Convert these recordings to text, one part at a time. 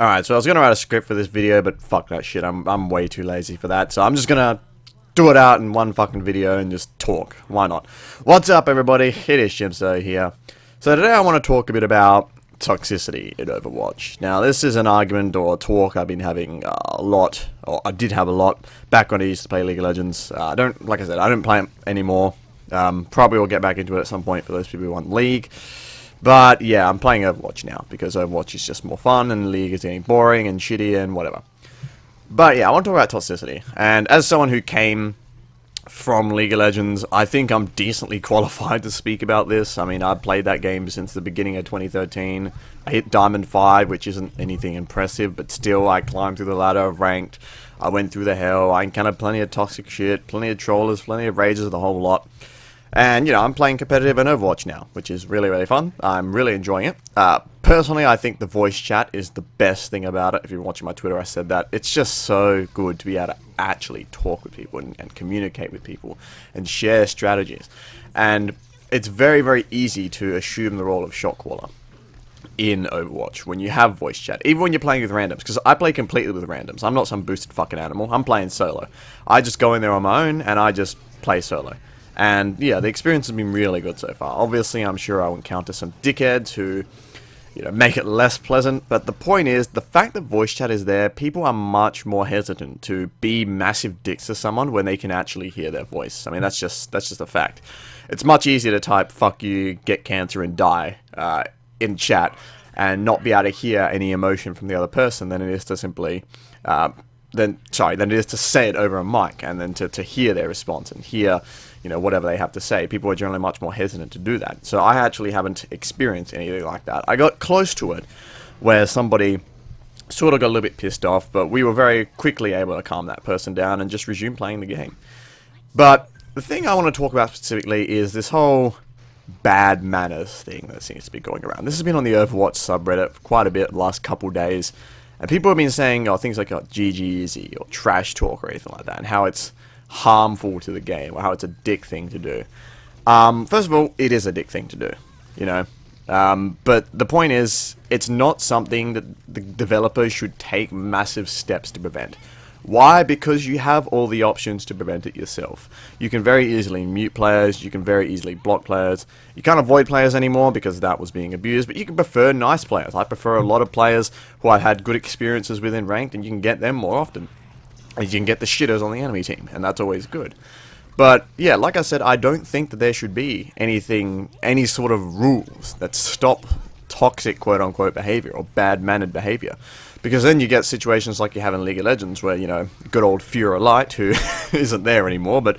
Alright, so I was going to write a script for this video, but fuck that shit. I'm way too lazy for that. So I'm just going to do it out in one fucking video and just talk. Why not? What's up, everybody? It is Shimso here. So today I want to talk a bit about toxicity in Overwatch. Now, this is an argument or a talk I've been having a lot, or I did have a lot, back when I used to play League of Legends. Like I said, I don't play it anymore. Probably will get back into it at some point for those people who want League. But yeah, I'm playing Overwatch now, because Overwatch is just more fun, and League is getting boring and shitty and whatever. But yeah, I want to talk about toxicity. And as someone who came from League of Legends, I think I'm decently qualified to speak about this. I mean, I've played that game since the beginning of 2013. I hit Diamond 5, which isn't anything impressive, but still, I climbed through the ladder of ranked. I went through the hell. I encountered plenty of toxic shit, plenty of trollers, plenty of rages, the whole lot. And, you know, I'm playing competitive in Overwatch now, which is really, really fun. I'm really enjoying it. Personally, I think the voice chat is the best thing about it. If you're watching my Twitter, I said that. It's just so good to be able to actually talk with people and communicate with people and share strategies. And it's very, very easy to assume the role of shot caller in Overwatch when you have voice chat, even when you're playing with randoms, because I play completely with randoms. I'm not some boosted fucking animal. I'm playing solo. I just go in there on my own and I just play solo. And yeah, the experience has been really good so far. Obviously, I'm sure I'll encounter some dickheads who, you know, make it less pleasant. But the point is, the fact that voice chat is there, people are much more hesitant to be massive dicks to someone when they can actually hear their voice. I mean, that's just a fact. It's much easier to type "fuck you, get cancer, and die" in chat and not be able to hear any emotion from the other person than it is to simply than it is to say it over a mic and then to hear their response and hear, you know, whatever they have to say. People are generally much more hesitant to do that. So I actually haven't experienced anything like that. I got close to it, where somebody sort of got a little bit pissed off, but we were very quickly able to calm that person down and just resume playing the game. But the thing I want to talk about specifically is this whole bad manners thing that seems to be going around. This has been on the Overwatch subreddit for quite a bit the last couple days. And people have been saying things like GG easy or trash talk or anything like that, and how it's harmful to the game, or how it's a dick thing to do. First of all, it is a dick thing to do, you know. But the point is, it's not something that the developers should take massive steps to prevent. Why? Because you have all the options to prevent it yourself. You can very easily mute players, you can very easily block players. You can't avoid players anymore because that was being abused, but you can prefer nice players. I prefer a lot of players who I've had good experiences with in ranked, and you can get them more often. And you can get the shitters on the enemy team, and that's always good. But yeah, like I said, I don't think that there should be any sort of rules that stop toxic quote-unquote behavior or bad-mannered behavior. Because then you get situations like you have in League of Legends where, you know, good old Fura Light, who isn't there anymore, but,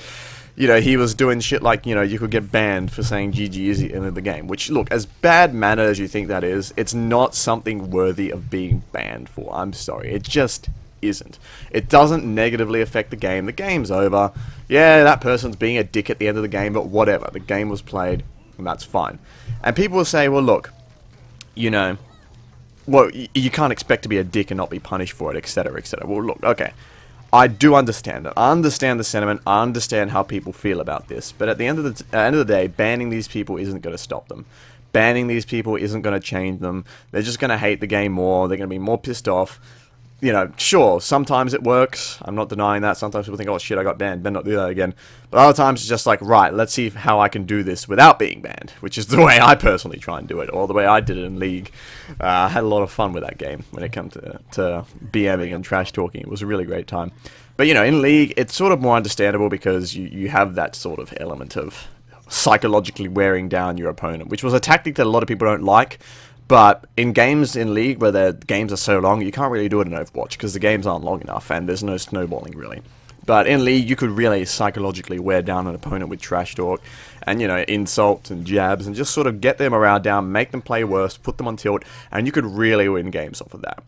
you know, he was doing shit like, you know, you could get banned for saying GG easy at the end of the game. Which, look, as bad-mannered as you think that is, it's not something worthy of being banned for. I'm sorry. It just isn't. It doesn't negatively affect the game. The game's over. Yeah, that person's being a dick at the end of the game, but whatever. The game was played, and that's fine. And people will say, well, look, you know, well, you can't expect to be a dick and not be punished for it, etc., etc. Well, look, okay, I do understand it. I understand the sentiment. I understand how people feel about this. But at the end of the day, banning these people isn't going to stop them. Banning these people isn't going to change them. They're just going to hate the game more. They're going to be more pissed off. You know, sure, sometimes it works. I'm not denying that. Sometimes people think, oh shit, I got banned, better not do that again. But other times it's just like, right, let's see how I can do this without being banned, which is the way I personally try and do it, or the way I did it in League. I had a lot of fun with that game when it comes to BMing and trash talking. It was a really great time. But, you know, in League, it's sort of more understandable because you have that sort of element of psychologically wearing down your opponent, which was a tactic that a lot of people don't like. But in games in League where the games are so long, you can't really do it in Overwatch because the games aren't long enough and there's no snowballing really. But in League, you could really psychologically wear down an opponent with trash talk and, you know, insults and jabs and just sort of get them around down, make them play worse, put them on tilt, and you could really win games off of that.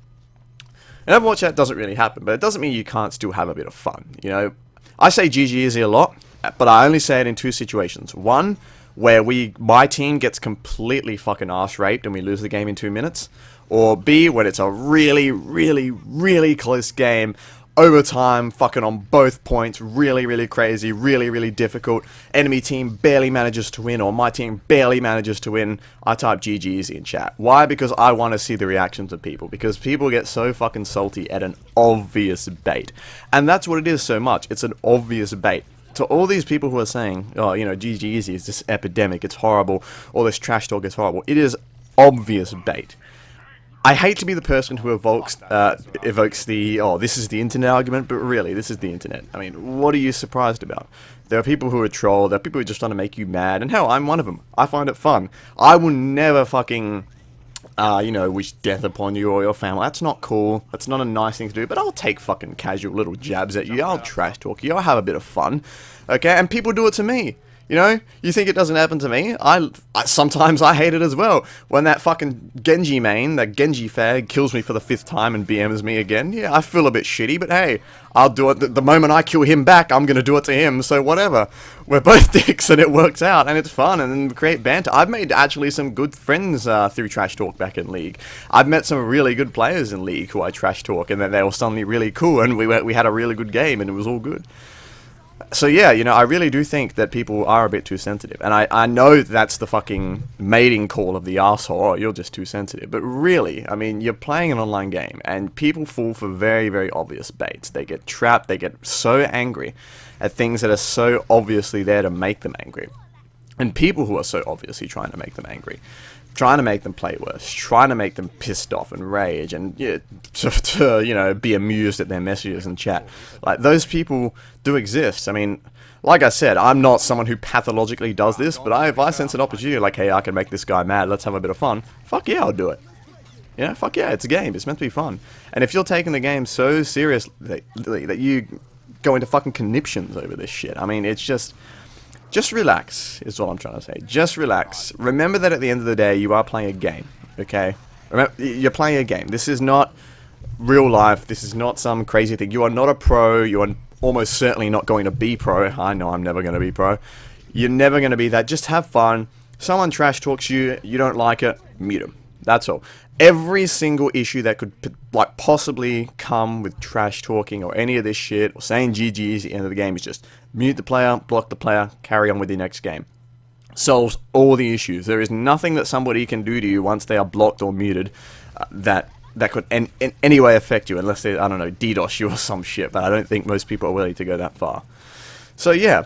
In Overwatch, that doesn't really happen, but it doesn't mean you can't still have a bit of fun, you know. I say GG easy a lot, but I only say it in two situations. One, where my team gets completely fucking arse raped and we lose the game in 2 minutes. Or B, when it's a really, really, really close game, overtime, fucking on both points, really, really crazy, really, really difficult. Enemy team barely manages to win, or my team barely manages to win. I type GG's in chat. Why? Because I want to see the reactions of people, because people get so fucking salty at an obvious bait. And that's what it is so much. It's an obvious bait. So all these people who are saying, oh, you know, GG's is this epidemic, it's horrible, all this trash talk is horrible, it is obvious bait. I hate to be the person who evokes the, oh, this is the internet argument, but really, this is the internet. I mean, what are you surprised about? There are people who are troll, there are people who just want to make you mad, and hell, I'm one of them. I find it fun. I will never fucking, you know, wish death upon you or your family. That's not cool. That's not a nice thing to do, but I'll take fucking casual little jabs at you. I'll trash talk you. I'll have a bit of fun. Okay, and people do it to me. You know, you think it doesn't happen to me? Sometimes I hate it as well. When that fucking Genji main, that Genji fag, kills me for the 5th time and BMs me again, yeah, I feel a bit shitty, but hey, I'll do it. The moment I kill him back, I'm gonna do it to him, so whatever. We're both dicks and it works out, and it's fun, and create banter. I've made actually some good friends through trash talk back in League. I've met some really good players in League who I trash talk, and then they were suddenly really cool, and we had a really good game, and it was all good. So yeah, you know, I really do think that people are a bit too sensitive. And I know that's the fucking mating call of the arsehole, oh, you're just too sensitive. But really, I mean, you're playing an online game, and people fall for very, very obvious baits. They get trapped, they get so angry at things that are so obviously there to make them angry. And people who are so obviously trying to make them angry, trying to make them play worse, trying to make them pissed off and rage, and yeah, to you know, be amused at their messages and chat. Like, those people do exist. I mean, like I said, I'm not someone who pathologically does this, but if I sense an opportunity, like, hey, I can make this guy mad, let's have a bit of fun, fuck yeah, I'll do it. You know, fuck yeah, it's a game, it's meant to be fun. And if you're taking the game so seriously that you go into fucking conniptions over this shit, I mean, it's just relax, is what I'm trying to say. Just relax. Remember that at the end of the day, you are playing a game, okay? Remember, you're playing a game. This is not real life. This is not some crazy thing. You are not a pro. You are almost certainly not going to be pro. I know I'm never going to be pro. You're never going to be that. Just have fun. Someone trash talks you, you don't like it, mute them. That's all. Every single issue that could like possibly come with trash talking or any of this shit or saying GG's at the end of the game is just mute the player, block the player, carry on with your next game. Solves all the issues. There is nothing that somebody can do to you once they are blocked or muted that could in any way affect you, unless they, I don't know, DDoS you or some shit, but I don't think most people are willing to go that far. So yeah,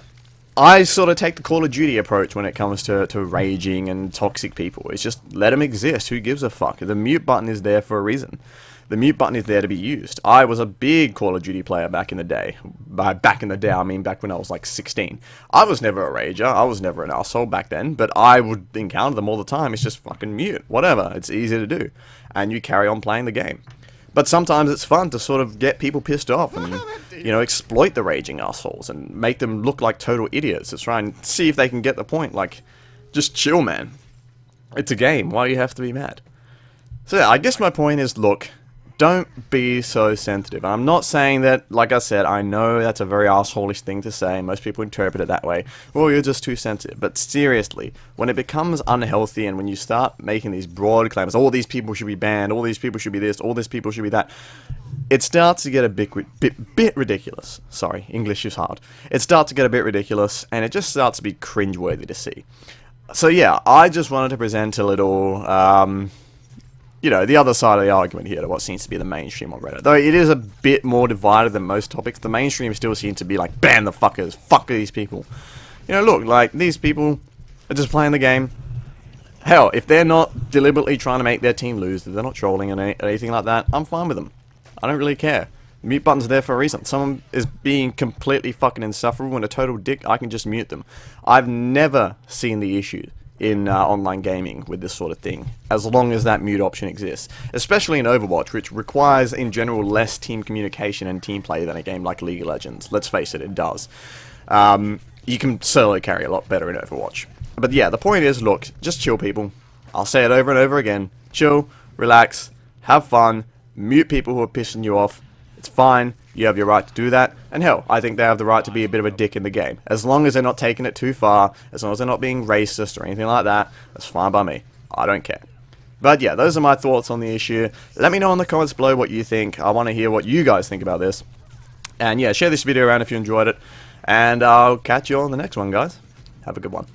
I sort of take the Call of Duty approach when it comes to raging and toxic people. It's just let them exist. Who gives a fuck? The mute button is there for a reason. The mute button is there to be used. I was a big Call of Duty player back in the day. By back in the day, I mean back when I was like 16. I was never a rager. I was never an asshole back then, but I would encounter them all the time. It's just fucking mute. Whatever. It's easy to do. And you carry on playing the game. But sometimes it's fun to sort of get people pissed off and, you know, exploit the raging assholes and make them look like total idiots to try and see if they can get the point. Like, just chill, man. It's a game. Why do you have to be mad? So yeah, I guess my point is, look, don't be so sensitive. I'm not saying that, like I said, I know that's a very asshole-ish thing to say. Most people interpret it that way. Well, you're just too sensitive. But seriously, when it becomes unhealthy and when you start making these broad claims, all these people should be banned, all these people should be this, all these people should be that, it starts to get a bit ridiculous. Sorry, English is hard. It starts to get a bit ridiculous, and it just starts to be cringeworthy to see. So yeah, I just wanted to present a little, you know, the other side of the argument here to what seems to be the mainstream on Reddit. Though it is a bit more divided than most topics, the mainstream still seems to be like, ban the fuckers, fuck these people. You know, look, like, these people are just playing the game. Hell, if they're not deliberately trying to make their team lose, if they're not trolling and anything like that, I'm fine with them. I don't really care. The mute button's there for a reason. Someone is being completely fucking insufferable and a total dick, I can just mute them. I've never seen the issue in online gaming with this sort of thing, as long as that mute option exists. Especially in Overwatch, which requires, in general, less team communication and team play than a game like League of Legends. Let's face it, it does. You can solo carry a lot better in Overwatch. But yeah, the point is, look, just chill, people. I'll say it over and over again. Chill, relax, have fun, mute people who are pissing you off. It's fine, you have your right to do that, and hell, I think they have the right to be a bit of a dick in the game. As long as they're not taking it too far, as long as they're not being racist or anything like that, that's fine by me. I don't care. But yeah, those are my thoughts on the issue. Let me know in the comments below what you think. I want to hear what you guys think about this. And yeah, share this video around if you enjoyed it. And I'll catch you on the next one, guys. Have a good one.